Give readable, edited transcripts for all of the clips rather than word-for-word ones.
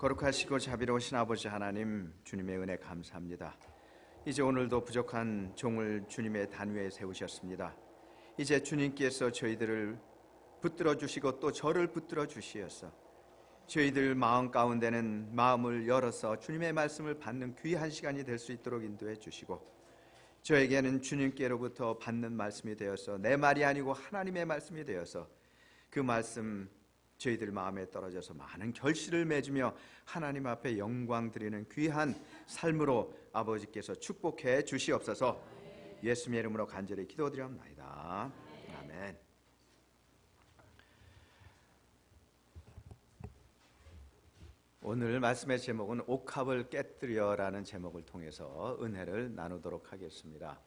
거룩하시고 자비로우신 아버지 하나님, 주님의 은혜 감사합니다. 이제 오늘도 부족한 종을 주님의 단위에 세우셨습니다. 이제 주님께서 저희들을 붙들어 주시고 또 저를 붙들어 주시어서 저희들 마음 가운데는 마음을 열어서 주님의 말씀을 받는 귀한 시간이 될 수 있도록 인도해 주시고, 저에게는 주님께로부터 받는 말씀이 되어서 내 말이 아니고 하나님의 말씀이 되어서 그 말씀 저희들 마음에 떨어져서 많은 결실을 맺으며 하나님 앞에 영광 드리는 귀한 삶으로 아버지께서 축복해 주시옵소서. 예수님의 이름으로 간절히 기도드리옵나이다. 아멘. 오늘 말씀의 제목은 옥합을 깨뜨려라는 제목을 통해서 은혜를 나누도록 하겠습니다.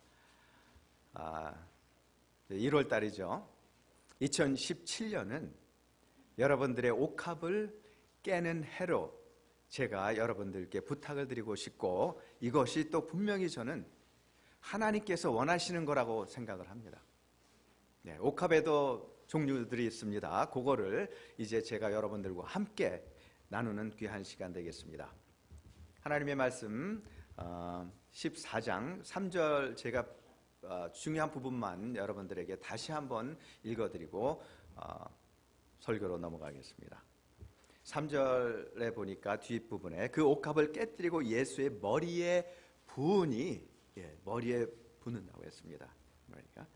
1월 달이죠. 2017년은 여러분들의 옥합을 깨는 해로 제가 여러분들께 부탁을 드리고 싶고, 이것이 또 분명히 저는 하나님께서 원하시는 거라고 생각을 합니다. 옥합에도 종류들이 있습니다. 그거를 이제 제가 여러분들과 함께 나누는 귀한 시간 되겠습니다. 하나님의 말씀 14장 3절 제가 중요한 부분만 여러분들에게 다시 한번 읽어드리고 설교로 넘어가겠습니다. 3절에 보니까 뒷부분에 그 옥합을 깨뜨리고 예수의 머리에 부으니, 머리에 부는다고 했습니다. 그러니까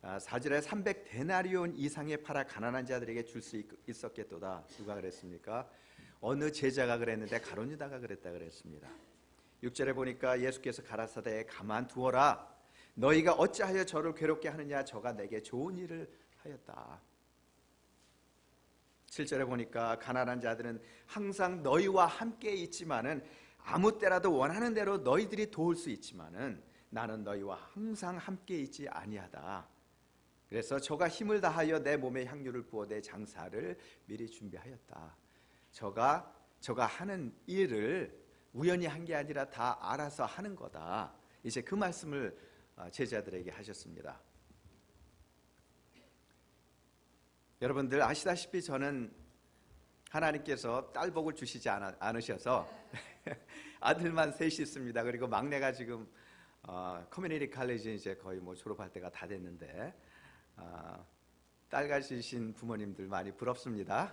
4절에 300데나리온 이상에 팔아 가난한 자들에게 줄 수 있었겠도다. 누가 그랬습니까? 어느 제자가 그랬는데 가룟유다가 그랬다 그랬습니다. 6절에 보니까 예수께서 가라사대 가만두어라, 너희가 어찌하여 저를 괴롭게 하느냐, 저가 내게 좋은 일을 하였다. 7절에 보니까 가난한 자들은 항상 너희와 함께 있지만은 아무 때라도 원하는 대로 너희들이 도울 수 있지만은 나는 너희와 항상 함께 있지 아니하다. 그래서 저가 힘을 다하여 내 몸에 향유를 부어 내 장사를 미리 준비하였다. 저가 하는 일을 우연히 한 게 아니라 다 알아서 하는 거다. 이제 그 말씀을 제자들에게 하셨습니다. 여러분들 아시다시피 저는 하나님께서 딸복을 주시지 않으셔서 아들만 셋이 있습니다. 그리고 막내가 지금 커뮤니티 칼리지 이제 거의 뭐 졸업할 때가 다 됐는데 딸 가지신 부모님들 많이 부럽습니다.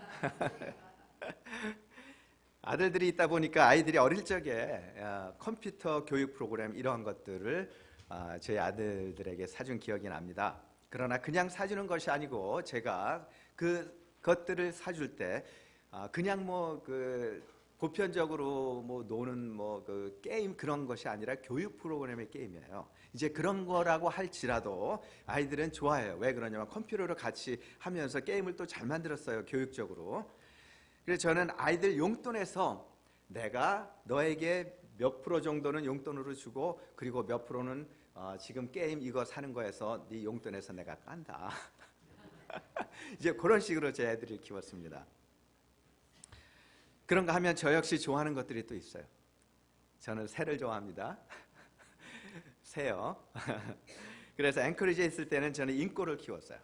아들들이 있다 보니까 아이들이 어릴 적에 컴퓨터 교육 프로그램 이러한 것들을 저희 아들들에게 사준 기억이 납니다. 그러나 그냥 사주는 것이 아니고 제가 그 것들을 사줄 때 그냥 뭐 그 보편적으로 뭐 노는 뭐 그 게임 그런 것이 아니라 교육 프로그램의 게임이에요. 이제 그런 거라고 할지라도 아이들은 좋아해요. 왜 그러냐면 컴퓨터로 같이 하면서 게임을 또 잘 만들었어요, 교육적으로. 그래서 저는 아이들 용돈에서 내가 너에게 몇 프로 정도는 용돈으로 주고, 그리고 몇 프로는 지금 게임 이거 사는 거에서 네 용돈에서 내가 깐다. 이제 그런 식으로 제 애들을 키웠습니다. 그런가 하면 저 역시 좋아하는 것들이 또 있어요. 저는 새를 좋아합니다. 새요. 그래서 앵커리지에 있을 때는 저는 인꼬를 키웠어요.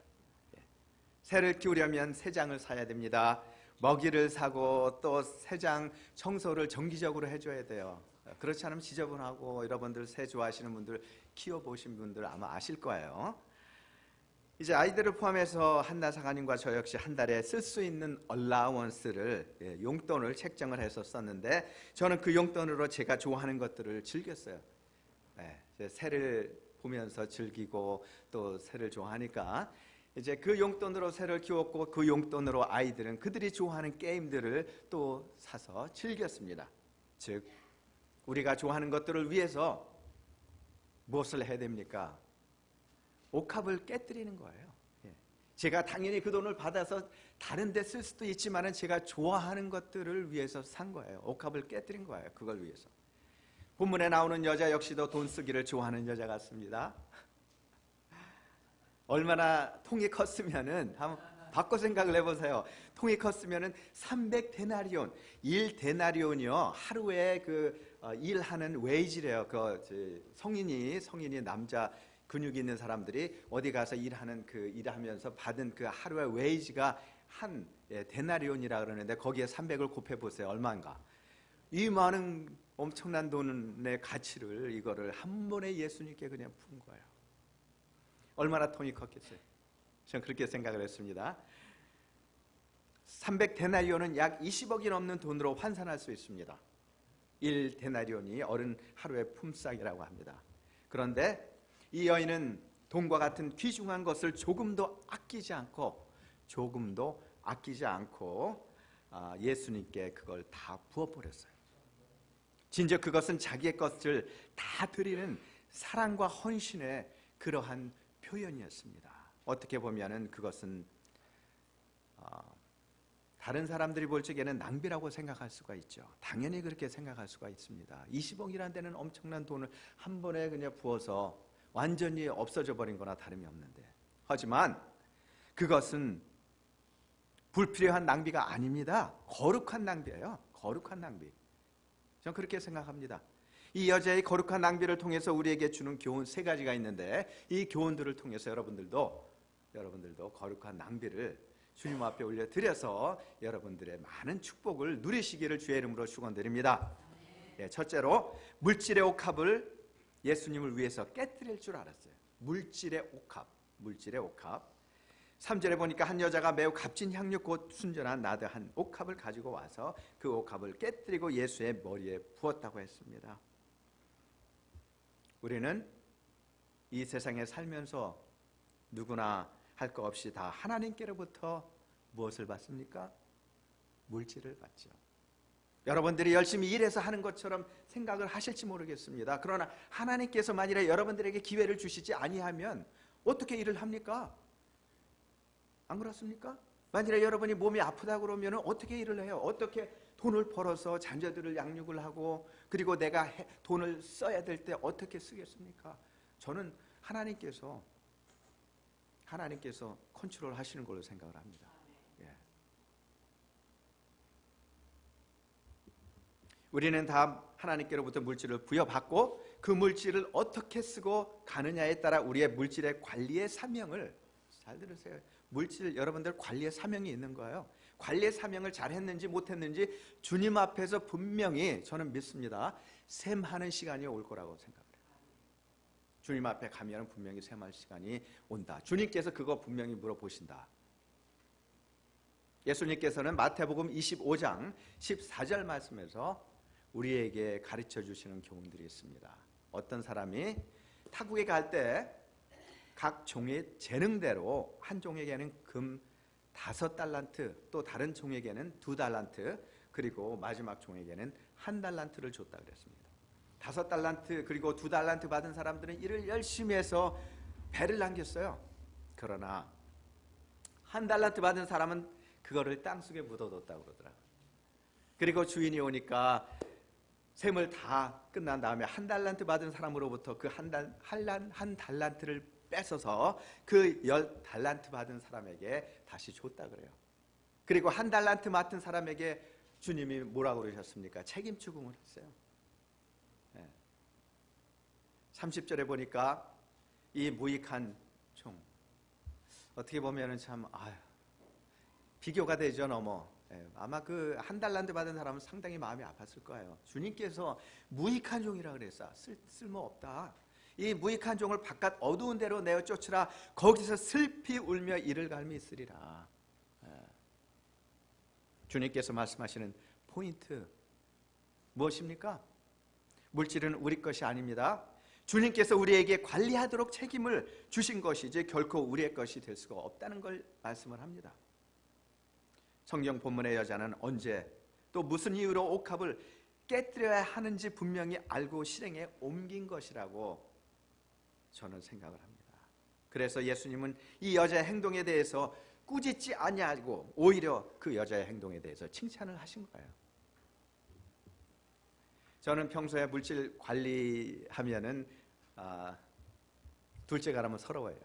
새를 키우려면 새장을 사야 됩니다. 먹이를 사고 또 새장 청소를 정기적으로 해줘야 돼요. 그렇지 않으면 지저분하고, 여러분들 새 좋아하시는 분들, 키워보신 분들 아마 아실 거예요. 이제 아이들을 포함해서 한나 사관님과 저 역시 한 달에 쓸 수 있는 얼라원스를, 용돈을 책정을 해서 썼는데, 저는 그 용돈으로 제가 좋아하는 것들을 즐겼어요. 새를 보면서 즐기고 또 새를 좋아하니까 이제 그 용돈으로 새를 키웠고, 그 용돈으로 아이들은 그들이 좋아하는 게임들을 또 사서 즐겼습니다. 즉 우리가 좋아하는 것들을 위해서 무엇을 해야 됩니까? 옥합을 깨뜨리는 거예요. 제가 당연히 그 돈을 받아서 다른 데 쓸 수도 있지만 제가 좋아하는 것들을 위해서 산 거예요. 옥합을 깨뜨린 거예요. 그걸 위해서. 본문에 나오는 여자 역시도 돈 쓰기를 좋아하는 여자 같습니다. 얼마나 통이 컸으면은, 한번 바꿔 생각을 해보세요. 통이 컸으면은 300데나리온, 1데나리온이요 하루에 그 일하는 웨이지래요. 그 성인이 남자 근육 있는 사람들이 어디 가서 일하면서 받은 그 하루의 웨이지가 한 데나리온이라 그러는데, 거기에 300을 곱해 보세요. 얼마인가? 이 많은 엄청난 돈의 가치를 이거를 한 번에 예수님께 그냥 푼 거예요. 얼마나 돈이 컸겠어요. 저는 그렇게 생각을 했습니다. 300데나리온은 약 20억이 넘는 돈으로 환산할 수 있습니다. 1데나리온이 어른 하루의 품삯이라고 합니다. 그런데 이 여인은 돈과 같은 귀중한 것을 조금도 아끼지 않고 예수님께 그걸 다 부어버렸어요. 진짜 그것은 자기의 것을 다 드리는 사랑과 헌신의 그러한 표현이었습니다. 어떻게 보면은 그것은 다른 사람들이 볼 적에는 낭비라고 생각할 수가 있죠. 당연히 그렇게 생각할 수가 있습니다. 20억이라는 데는 엄청난 돈을 한 번에 그냥 부어서 완전히 없어져 버린 거나 다름이 없는데, 하지만 그것은 불필요한 낭비가 아닙니다. 거룩한 낭비예요. 거룩한 낭비. 저는 그렇게 생각합니다. 이 여자의 거룩한 낭비를 통해서 우리에게 주는 교훈 3가지가 있는데, 이 교훈들을 통해서 여러분들도 거룩한 낭비를 주님 앞에 올려드려서 여러분들의 많은 축복을 누리시기를 주의 이름으로 축원드립니다. 네, 첫째로 물질의 옥합을 예수님을 위해서 깨뜨릴 줄 알았어요. 물질의 옥합. 3절에 보니까 한 여자가 매우 값진 향료 곧 순전한 나드 한 옥합을 가지고 와서 그 옥합을 깨뜨리고 예수의 머리에 부었다고 했습니다. 우리는 이 세상에 살면서 누구나 할 거 없이 다 하나님께로부터 무엇을 받습니까? 물질을 받죠. 여러분들이 열심히 일해서 하는 것처럼 생각을 하실지 모르겠습니다. 그러나 하나님께서 만일에 여러분들에게 기회를 주시지 아니하면 어떻게 일을 합니까? 안 그렇습니까? 만일에 여러분이 몸이 아프다 그러면 어떻게 일을 해요? 어떻게 돈을 벌어서 자녀들을 양육을 하고, 그리고 내가 돈을 써야 될 때 어떻게 쓰겠습니까? 저는 하나님께서 컨트롤 하시는 걸로 생각을 합니다. 예. 우리는 다 하나님께로부터 물질을 부여받고 그 물질을 어떻게 쓰고 가느냐에 따라 우리의 물질의 관리의 사명을, 잘 들으세요. 물질, 여러분들 관리의 사명이 있는 거예요. 관리의 사명을 잘했는지 못했는지 주님 앞에서 분명히 저는 믿습니다. 셈하는 시간이 올 거라고 생각해요. 주님 앞에 가면 분명히 셈할 시간이 온다. 주님께서 그거 분명히 물어보신다. 예수님께서는 마태복음 25장 14절 말씀에서 우리에게 가르쳐 주시는 교훈들이 있습니다. 어떤 사람이 타국에 갈 때 각 종의 재능대로 한 종에게는 금 5달란트, 또 다른 종에게는 2달란트, 그리고 마지막 종에게는 1달란트를 줬다 그랬습니다. 5달란트 그리고 2달란트 받은 사람들은 일을 열심히 해서 배를 남겼어요. 그러나 1달란트 받은 사람은 그거를 땅속에 묻어뒀다고 그러더라고요. 그리고 주인이 오니까 셈을 다 끝난 다음에 1달란트 받은 사람으로부터 그 한 달란트를 뺏어서 그 10달란트 받은 사람에게 다시 줬다 그래요. 그리고 1달란트 맡은 사람에게 주님이 뭐라고 그러셨습니까? 책임 추궁을 했어요. 30절에 보니까 이 무익한 종, 어떻게 보면은 참 비교가 되죠. 너무. 아마 그 1달란트 받은 사람은 상당히 마음이 아팠을 거예요. 주님께서 무익한 종이라 그랬어. 쓸모없다. 이 무익한 종을 바깥 어두운 데로 내어 쫓으라. 거기서 슬피 울며 이를 갈미 있으리라. 주님께서 말씀하시는 포인트 무엇입니까? 물질은 우리 것이 아닙니다. 주님께서 우리에게 관리하도록 책임을 주신 것이지 결코 우리의 것이 될 수가 없다는 걸 말씀을 합니다. 성경 본문의 여자는 언제 또 무슨 이유로 옥합을 깨뜨려야 하는지 분명히 알고 실행에 옮긴 것이라고 저는 생각을 합니다. 그래서 예수님은 이 여자의 행동에 대해서 꾸짖지 아니하고 오히려 그 여자의 행동에 대해서 칭찬을 하신 거예요. 저는 평소에 물질 관리하면은 둘째가 라면 서러워요.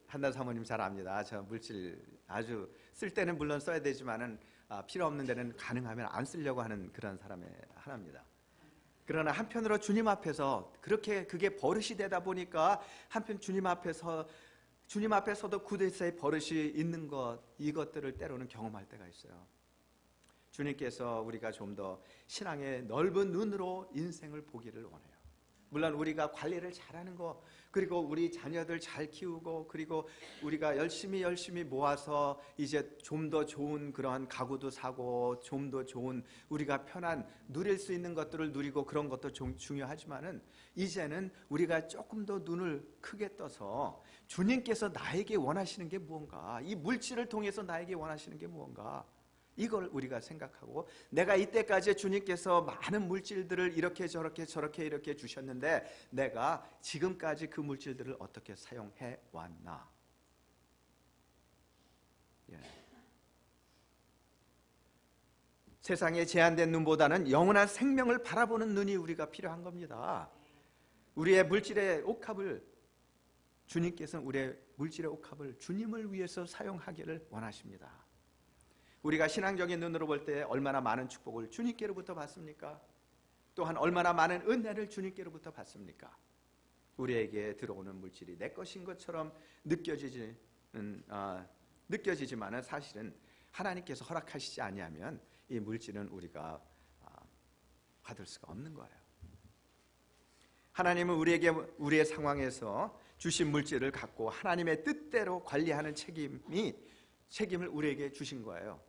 한달 사모님 잘 압니다. 저 물질 아주 쓸 때는 물론 써야 되지만은 필요 없는 데는 가능하면 안 쓰려고 하는 그런 사람의 하나입니다. 그러나 한편으로 주님 앞에서 그게 버릇이 되다 보니까 한편 주님 앞에서도 구대사의 버릇이 있는 이것들을 때로는 경험할 때가 있어요. 주님께서 우리가 좀 더 신앙의 넓은 눈으로 인생을 보기를 원해요. 물론 우리가 관리를 잘하는 거, 그리고 우리 자녀들 잘 키우고, 그리고 우리가 열심히 모아서 이제 좀 더 좋은 그러한 가구도 사고, 좀 더 좋은 우리가 편한 누릴 수 있는 것들을 누리고, 그런 것도 중요하지만은 이제는 우리가 조금 더 눈을 크게 떠서 주님께서 나에게 원하시는 게 무언가, 이 물질을 통해서 나에게 원하시는 게 무언가, 이걸 우리가 생각하고, 내가 이때까지 주님께서 많은 물질들을 이렇게 이렇게 주셨는데 내가 지금까지 그 물질들을 어떻게 사용해 왔나. 예. 세상에 제한된 눈보다는 영원한 생명을 바라보는 눈이 우리가 필요한 겁니다. 우리의 물질의 옥합을, 주님께서는 우리의 물질의 옥합을 주님을 위해서 사용하기를 원하십니다. 우리가 신앙적인 눈으로 볼 때 얼마나 많은 축복을 주님께로부터 받습니까? 또한 얼마나 많은 은혜를 주님께로부터 받습니까? 우리에게 들어오는 물질이 내 것인 것처럼 느껴지지만은 사실은 하나님께서 허락하시지 아니하면 이 물질은 우리가 받을 수가 없는 거예요. 하나님은 우리에게 우리의 상황에서 주신 물질을 갖고 하나님의 뜻대로 관리하는 책임을 우리에게 주신 거예요.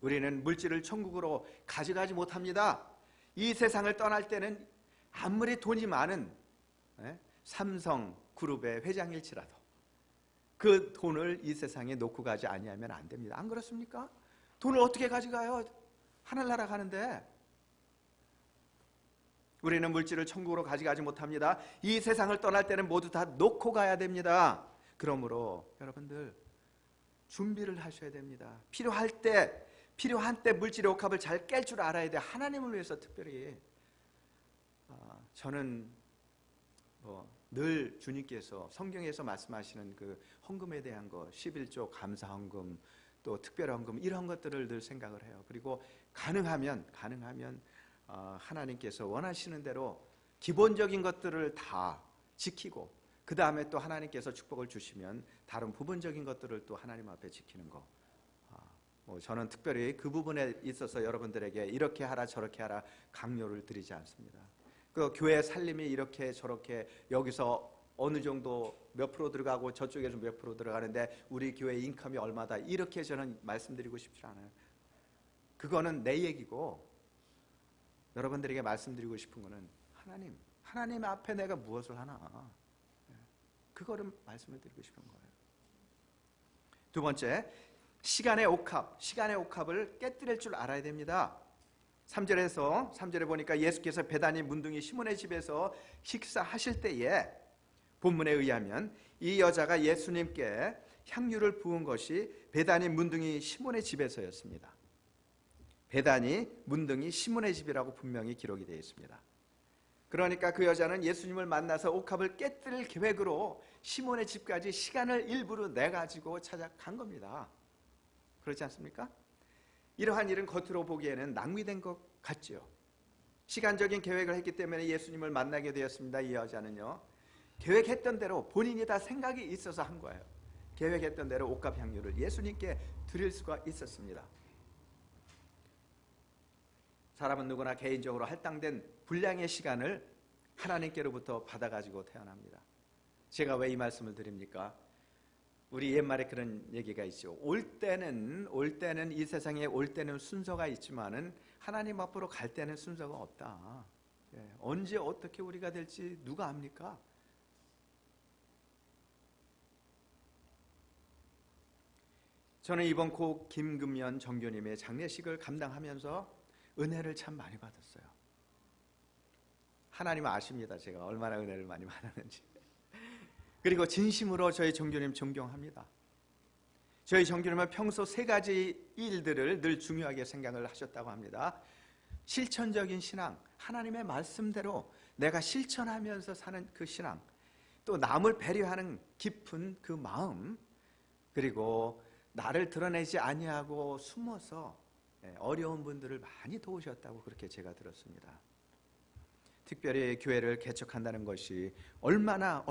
우리는 물질을 천국으로 가져가지 못합니다. 이 세상을 떠날 때는 아무리 돈이 많은 삼성그룹의 회장일지라도 그 돈을 이 세상에 놓고 가지 아니하면 안 됩니다. 안 그렇습니까? 돈을 어떻게 가져가요? 하늘나라 가는데. 우리는 물질을 천국으로 가져가지 못합니다. 이 세상을 떠날 때는 모두 다 놓고 가야 됩니다. 그러므로 여러분들 준비를 하셔야 됩니다. 필요한 때 물질의 옥합을 잘 깰 줄 알아야 돼. 하나님을 위해서 특별히. 저는 늘 주님께서 성경에서 말씀하시는 그 헌금에 대한 거, 11조 감사 헌금, 또 특별 헌금, 이런 것들을 늘 생각을 해요. 그리고 가능하면 하나님께서 원하시는 대로 기본적인 것들을 다 지키고, 그 다음에 또 하나님께서 축복을 주시면 다른 부분적인 것들을 또 하나님 앞에 지키는 거. 저는 특별히 그 부분에 있어서 여러분들에게 이렇게 하라 저렇게 하라 강요를 드리지 않습니다. 그 교회 살림이 이렇게 저렇게 여기서 어느 정도 몇 프로 들어가고 저쪽에서 몇 프로 들어가는데 우리 교회 인컴이 얼마다, 이렇게 저는 말씀드리고 싶지 않아요. 그거는 내 얘기고, 여러분들에게 말씀드리고 싶은 거는 하나님 앞에 내가 무엇을 하나, 그거를 말씀을 드리고 싶은 거예요. 두 번째, 시간의 옥합을 깨뜨릴 줄 알아야 됩니다. 3절에 보니까 예수께서 베다니 문둥이 시몬의 집에서 식사하실 때에 본문에 의하면 이 여자가 예수님께 향유를 부은 것이 베다니 문둥이 시몬의 집에서였습니다. 베다니 문둥이 시몬의 집이라고 분명히 기록이 되어 있습니다. 그러니까 그 여자는 예수님을 만나서 옥합을 깨뜨릴 계획으로 시몬의 집까지 시간을 일부러 내가지고 찾아간 겁니다. 그렇지 않습니까? 이러한 일은 겉으로 보기에는 낭비된 것 같죠. 시간적인 계획을 했기 때문에 예수님을 만나게 되었습니다. 이 여자는요, 계획했던 대로 본인이 다 생각이 있어서 한 거예요. 계획했던 대로 옥합 향유를 예수님께 드릴 수가 있었습니다. 사람은 누구나 개인적으로 할당된 분량의 시간을 하나님께로부터 받아가지고 태어납니다. 제가 왜 이 말씀을 드립니까? 우리 옛말에 그런 얘기가 있죠. 올 때는 이 세상에 올 때는 순서가 있지만은 하나님 앞으로 갈 때는 순서가 없다. 언제 어떻게 우리가 될지 누가 압니까? 저는 이번 고 김금연 정교님의 장례식을 감당하면서 은혜를 참 많이 받았어요. 하나님은 아십니다. 제가 얼마나 은혜를 많이 받았는지. 그리고 진심으로 저희 정교님 존경합니다. 저희 정교님은 평소 3가지 일들을 늘 중요하게 생각을 하셨다고 합니다. 실천적인 신앙, 하나님의 말씀대로 내가 실천하면서 사는 그 신앙, 또 남을 배려하는 깊은 그 마음, 그리고 나를 드러내지 아니하고 숨어서 어려운 분들을 많이 도우셨다고 그렇게 제가 들었습니다. 특별히 교회를 개척한다는 것이 얼마나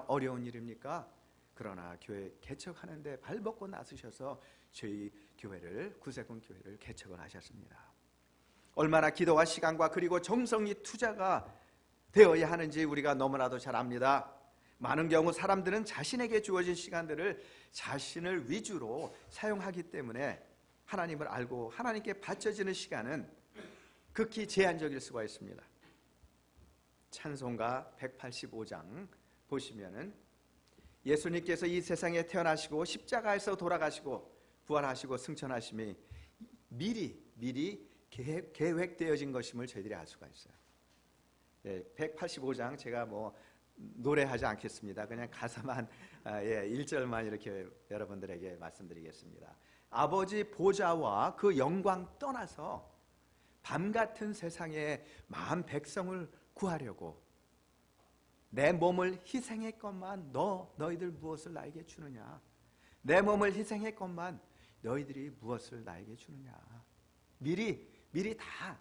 어려운 일입니까? 그러나 교회 개척하는데 발벗고 나서셔서 저희 구세군 교회를 개척을 하셨습니다. 얼마나 기도와 시간과 그리고 정성이 투자가 되어야 하는지 우리가 너무나도 잘 압니다. 많은 경우 사람들은 자신에게 주어진 시간들을 자신을 위주로 사용하기 때문에 하나님을 알고 하나님께 바쳐지는 시간은 극히 제한적일 수가 있습니다. 찬송가 185장 보시면은 예수님께서 이 세상에 태어나시고 십자가에서 돌아가시고 부활하시고 승천하심이 미리 계획되어진 것임을 저희들이 알 수가 있어요. 185장 제가 노래하지 않겠습니다. 그냥 가사만 1절만 이렇게 여러분들에게 말씀드리겠습니다. 아버지 보좌와 그 영광 떠나서 밤같은 세상에 마음 백성을 구하려고 내 몸을 희생했건만 너희들 무엇을 나에게 주느냐? 내 몸을 희생했건만 너희들이 무엇을 나에게 주느냐? 미리 다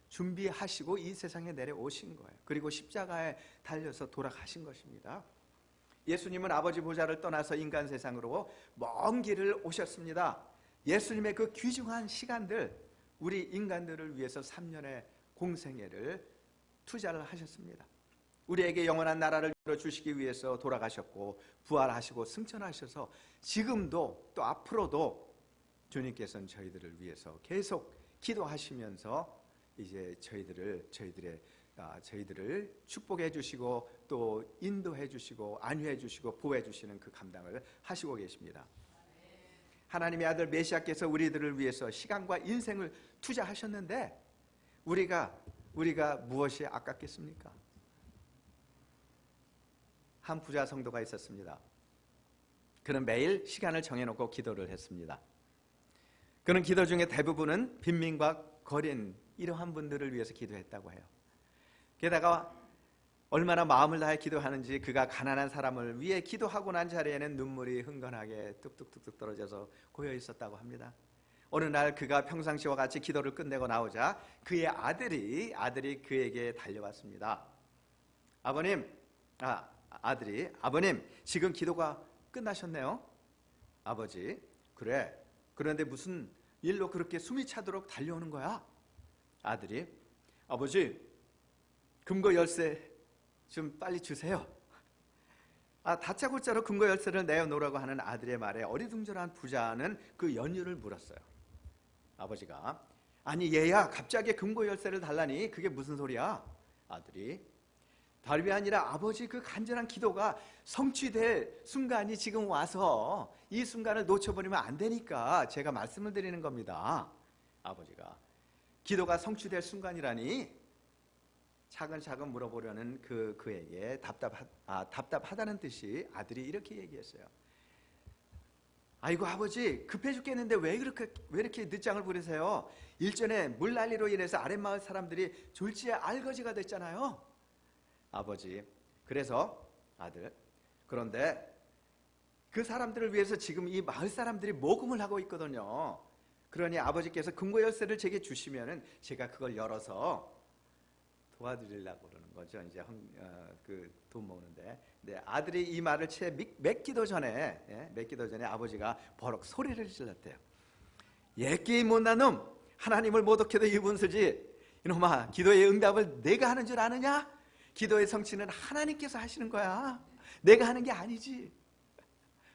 준비하시고 이 세상에 내려오신 거예요. 그리고 십자가에 달려서 돌아가신 것입니다. 예수님은 아버지 보좌를 떠나서 인간 세상으로 먼 길을 오셨습니다. 예수님의 그 귀중한 시간들, 우리 인간들을 위해서 3년의 공생애를 투자를 하셨습니다. 우리에게 영원한 나라를 주시기 위해서 돌아가셨고 부활하시고 승천하셔서 지금도 또 앞으로도 주님께서는 저희들을 위해서 계속 기도하시면서 이제 저희들을 축복해 주시고 또 인도해 주시고 안위해 주시고 보호해 주시는 그 감당을 하시고 계십니다. 하나님의 아들 메시아께서 우리들을 위해서 시간과 인생을 투자하셨는데 우리가 무엇이 아깝겠습니까? 한 부자 성도가 있었습니다. 그는 매일 시간을 정해놓고 기도를 했습니다. 그는 기도 중에 대부분은 빈민과 거린 이러한 분들을 위해서 기도했다고 해요. 게다가 얼마나 마음을 다해 기도하는지 그가 가난한 사람을 위해 기도하고 난 자리에는 눈물이 흥건하게 뚝뚝뚝뚝 떨어져서 고여 있었다고 합니다. 어느 날 그가 평상시와 같이 기도를 끝내고 나오자 그의 아들이 그에게 달려왔습니다. 아버님 지금 기도가 끝나셨네요. 아버지, 그래. 그런데 무슨 일로 그렇게 숨이 차도록 달려오는 거야? 아들이, 아버지, 금고 열쇠 좀 빨리 주세요. 다짜고짜로 금고 열쇠를 내어놓으라고 하는 아들의 말에 어리둥절한 부자는 그 연유를 물었어요. 아버지가, 아니 얘야, 갑자기 금고 열쇠를 달라니 그게 무슨 소리야? 아들이, 다름이 아니라 아버지 그 간절한 기도가 성취될 순간이 지금 와서 이 순간을 놓쳐버리면 안 되니까 제가 말씀을 드리는 겁니다. 아버지가, 기도가 성취될 순간이라니? 차근차근 물어보려는 그에게 답답하다는 뜻이 아들이 이렇게 얘기했어요. 아이고 아버지, 급해 죽겠는데 왜 이렇게 늦장을 부리세요? 일전에 물난리로 인해서 아랫마을 사람들이 졸지에 알거지가 됐잖아요. 아버지, 그래서 아들, 그런데 그 사람들을 위해서 지금 이 마을 사람들이 모금을 하고 있거든요. 그러니 아버지께서 금고 열쇠를 제게 주시면은 제가 그걸 열어서 도와드리려고 그러는 거죠. 이제 그 돈 모으는데. 네, 아들이 이 말을 채 맺기도 전에 아버지가 버럭 소리를 질렀대요. 예끼 못난 놈, 하나님을 모독해도 이분수지. 이놈아, 기도의 응답을 내가 하는 줄 아느냐? 기도의 성취는 하나님께서 하시는 거야. 내가 하는 게 아니지.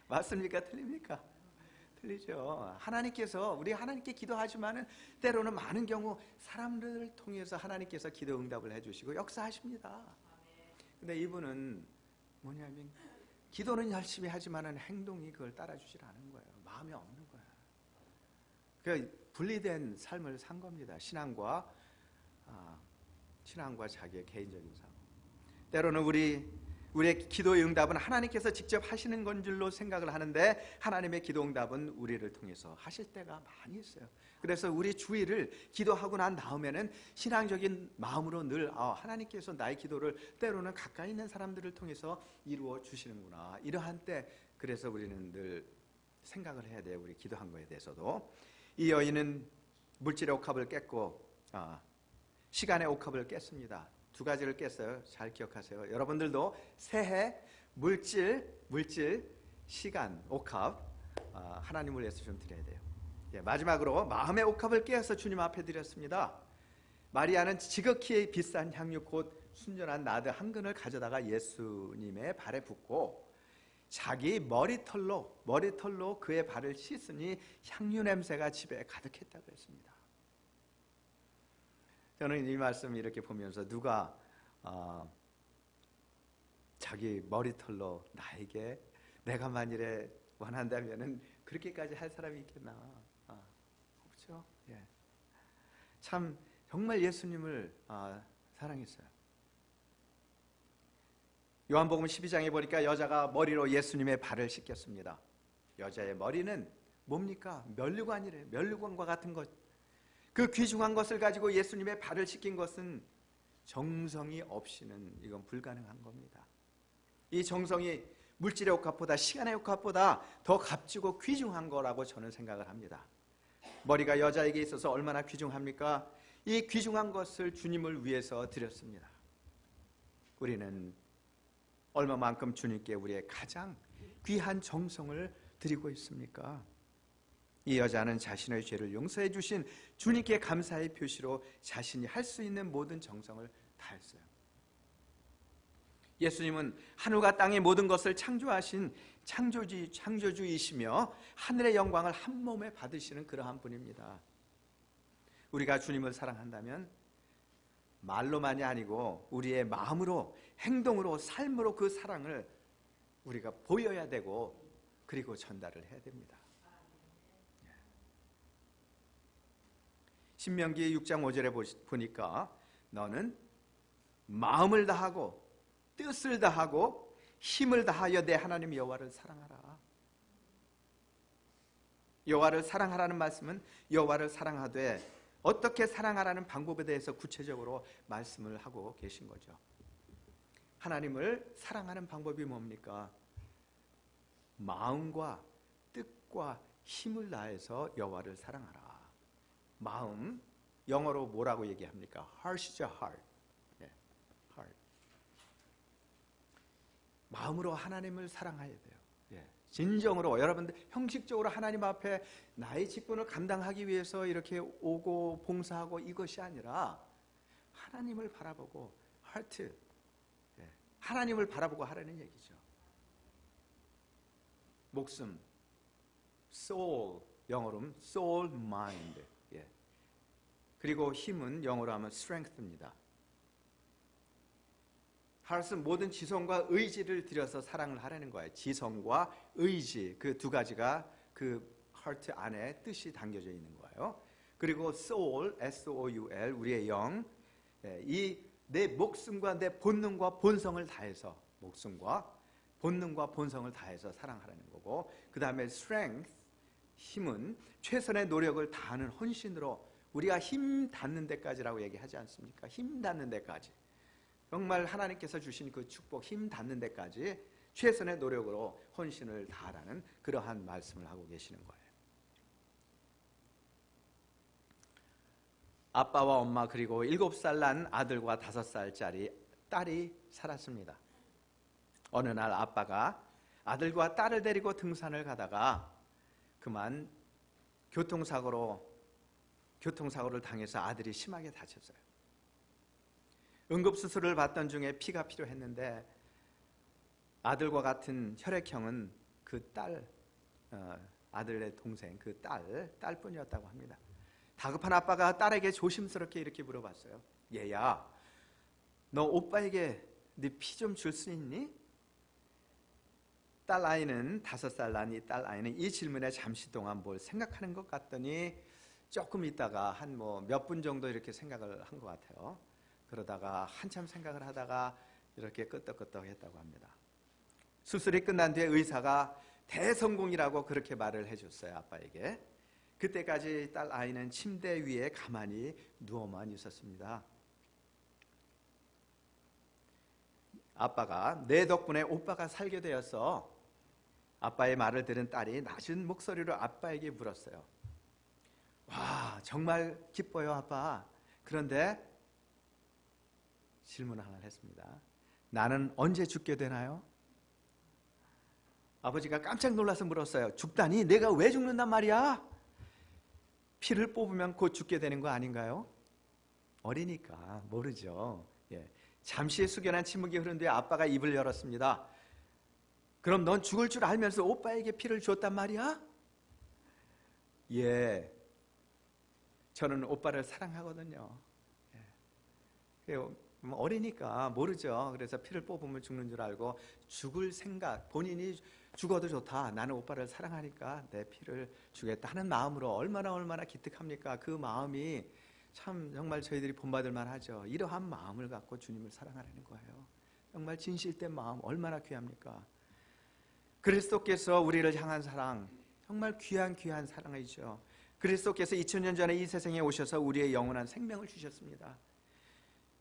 맞습니까? 틀립니까? 틀리죠. 우리 하나님께 기도하지만은 때로는 많은 경우 사람들을 통해서 하나님께서 기도 응답을 해주시고 역사하십니다. 근데 이분은 뭐냐면 기도는 열심히 하지만은 행동이 그걸 따라주질 않은 거예요. 마음이 없는 거예요. 그러니까 분리된 삶을 산 겁니다. 신앙과 자기의 개인적인 삶. 때로는 우리의 기도의 응답은 하나님께서 직접 하시는 건 줄로 생각을 하는데 하나님의 기도 응답은 우리를 통해서 하실 때가 많이 있어요. 그래서 우리 주일을 기도하고 난 다음에는 신앙적인 마음으로 늘 하나님께서 나의 기도를 때로는 가까이 있는 사람들을 통해서 이루어 주시는구나. 이러한 때 그래서 우리는 늘 생각을 해야 돼요. 우리 기도한 거에 대해서도. 이 여인은 물질의 옥합을 깼고 시간의 옥합을 깼습니다. 두 가지를 깼어요. 잘 기억하세요. 여러분들도 새해 물질, 시간, 옥합 하나님을 위해서 좀 드려야 돼요. 마지막으로 마음의 옥합을 깨어서 주님 앞에 드렸습니다. 마리아는 지극히 비싼 향유 곧 순전한 나드 한 근을 가져다가 예수님의 발에 붓고 자기 머리털로 그의 발을 씻으니 향유 냄새가 집에 가득했다고 했습니다. 저는 이 말씀 이렇게 보면서 누가 자기 머리털로 나에게 내가 만일에 원한다면은 그렇게까지 할 사람이 있겠나? 없죠. 참 정말 예수님을 사랑했어요. 요한복음 12장에 보니까 여자가 머리로 예수님의 발을 씻겼습니다. 여자의 머리는 뭡니까? 면류관이래요. 면류관과 같은 것. 그 귀중한 것을 가지고 예수님의 발을 씻긴 것은 정성이 없이는 이건 불가능한 겁니다. 이 정성이 물질의 옥합보다 시간의 옥합보다 더 값지고 귀중한 거라고 저는 생각을 합니다. 머리가 여자에게 있어서 얼마나 귀중합니까? 이 귀중한 것을 주님을 위해서 드렸습니다. 우리는 얼마만큼 주님께 우리의 가장 귀한 정성을 드리고 있습니까? 이 여자는 자신의 죄를 용서해 주신 주님께 감사의 표시로 자신이 할 수 있는 모든 정성을 다했어요. 예수님은 하늘과 땅의 모든 것을 창조하신 창조주이시며 하늘의 영광을 한 몸에 받으시는 그러한 분입니다. 우리가 주님을 사랑한다면 말로만이 아니고 우리의 마음으로, 행동으로, 삶으로 그 사랑을 우리가 보여야 되고 그리고 전달을 해야 됩니다. 신명기 6장 5절에 보니까 너는 마음을 다하고 뜻을 다하고 힘을 다하여 내 하나님 여호와를 사랑하라. 여호와를 사랑하라는 말씀은 여호와를 사랑하되 어떻게 사랑하라는 방법에 대해서 구체적으로 말씀을 하고 계신 거죠. 하나님을 사랑하는 방법이 뭡니까? 마음과 뜻과 힘을 다해서 여호와를 사랑하라. 마음, 영어로 뭐라고 얘기합니까? heart이죠, heart. heart. 마음으로 하나님을 사랑해야 돼요. 진정으로 여러분들 형식적으로 하나님 앞에 나의 직분을 감당하기 위해서 이렇게 오고 봉사하고 이것이 아니라 하나님을 바라보고 heart, 하나님을 바라보고 하라는 얘기죠. 목숨, soul, 영어로는 soul, mind. 그리고 힘은 영어로 하면 strength입니다. heart은 모든 지성과 의지를 들여서 사랑을 하라는 거예요. 지성과 의지, 그 두 가지가 그 heart 안에 뜻이 담겨져 있는 거예요. 그리고 soul, S-O-U-L, 우리의 영, 이 내 목숨과 내 본능과 본성을 다해서 목숨과 본능과 본성을 다해서 사랑하라는 거고, 그 다음에 strength, 힘은 최선의 노력을 다하는 헌신으로 우리가 힘 닿는 데까지라고 얘기하지 않습니까? 힘 닿는 데까지. 정말 하나님께서 주신 그 축복, 힘 닿는 데까지 최선의 노력으로 헌신을 다하라는 그러한 말씀을 하고 계시는 거예요. 아빠와 엄마 그리고 7살 난 아들과 5살짜리 딸이 살았습니다. 어느 날 아빠가 아들과 딸을 데리고 등산을 가다가 그만 교통사고를 당해서 아들이 심하게 다쳤어요. 응급수술을 받던 중에 피가 필요했는데 아들과 같은 혈액형은 그 딸, 아들의 동생 그 딸뿐이었다고 합니다. 다급한 아빠가 딸에게 조심스럽게 이렇게 물어봤어요. 얘야, 너 오빠에게 네 피 좀 줄 수 있니? 딸 아이는 5살 난 이 딸 아이는 이 질문에 잠시 동안 뭘 생각하는 것 같더니 조금 있다가 한 몇 분 정도 이렇게 생각을 한 것 같아요. 그러다가 한참 생각을 하다가 이렇게 끄떡끄떡 했다고 합니다. 수술이 끝난 뒤에 의사가 대성공이라고 그렇게 말을 해줬어요, 아빠에게. 그때까지 딸 아이는 침대 위에 가만히 누워만 있었습니다. 아빠가 내 덕분에 오빠가 살게 되어서 아빠의 말을 들은 딸이 낮은 목소리로 아빠에게 물었어요. 와, 정말 기뻐요, 아빠. 그런데 질문 하나 했습니다. 나는 언제 죽게 되나요? 아버지가 깜짝 놀라서 물었어요. 죽다니? 내가 왜 죽는단 말이야? 피를 뽑으면 곧 죽게 되는 거 아닌가요? 어리니까 모르죠. 예. 잠시 숙연한 침묵이 흐른 뒤에 아빠가 입을 열었습니다. 그럼 넌 죽을 줄 알면서 오빠에게 피를 줬단 말이야? 예, 저는 오빠를 사랑하거든요. 예. 어리니까 모르죠. 그래서 피를 뽑으면 죽는 줄 알고 죽을 생각, 본인이 죽어도 좋다, 나는 오빠를 사랑하니까 내 피를 주겠다는 마음으로 얼마나 기특합니까? 그 마음이 참 정말 저희들이 본받을 만하죠. 이러한 마음을 갖고 주님을 사랑하라는 거예요. 정말 진실된 마음 얼마나 귀합니까? 그리스도께서 우리를 향한 사랑, 정말 귀한 사랑이죠. 그리스도께서 2000년 전에 이 세상에 오셔서 우리의 영원한 생명을 주셨습니다.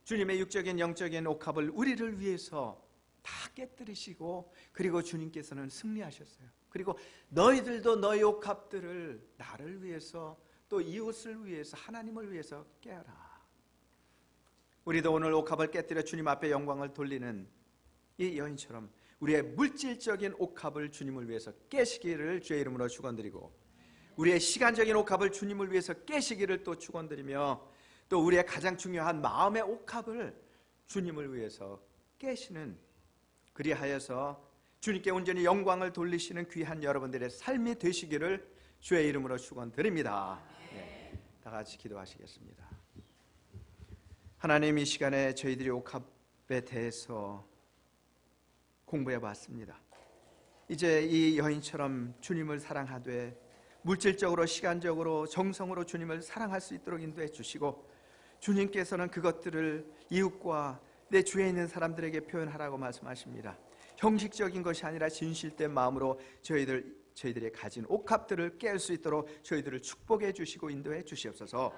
주님의 육적인 영적인 옥합을 우리를 위해서 다 깨뜨리시고, 그리고 주님께서는 승리하셨어요. 그리고 너희들도 너희 옥합들을 나를 위해서, 또 이웃을 위해서, 하나님을 위해서 깨어라. 우리도 오늘 옥합을 깨뜨려 주님 앞에 영광을 돌리는 이 여인처럼 우리의 물질적인 옥합을 주님을 위해서 깨시기를 주의 이름으로 축원드리고, 우리의 시간적인 옥합을 주님을 위해서 깨시기를 또 축원드리며, 또 우리의 가장 중요한 마음의 옥합을 주님을 위해서 깨시는, 그리하여서 주님께 온전히 영광을 돌리시는 귀한 여러분들의 삶이 되시기를 주의 이름으로 축원드립니다. 네, 다 같이 기도하시겠습니다. 하나님, 이 시간에 저희들이 옥합에 대해서 공부해 봤습니다. 이제 이 여인처럼 주님을 사랑하되 물질적으로, 시간적으로, 정성으로 주님을 사랑할 수 있도록 인도해 주시고, 주님께서는 그것들을 이웃과 내 주위에 있는 사람들에게 표현하라고 말씀하십니다. 형식적인 것이 아니라 진실된 마음으로 저희들이 가진 옥합들을 깰 수 있도록 저희들을 축복해 주시고 인도해 주시옵소서.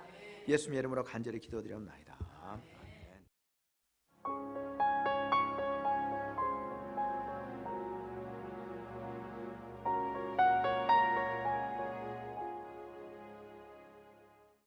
예수님의 이름으로 간절히 기도드리옵나이다.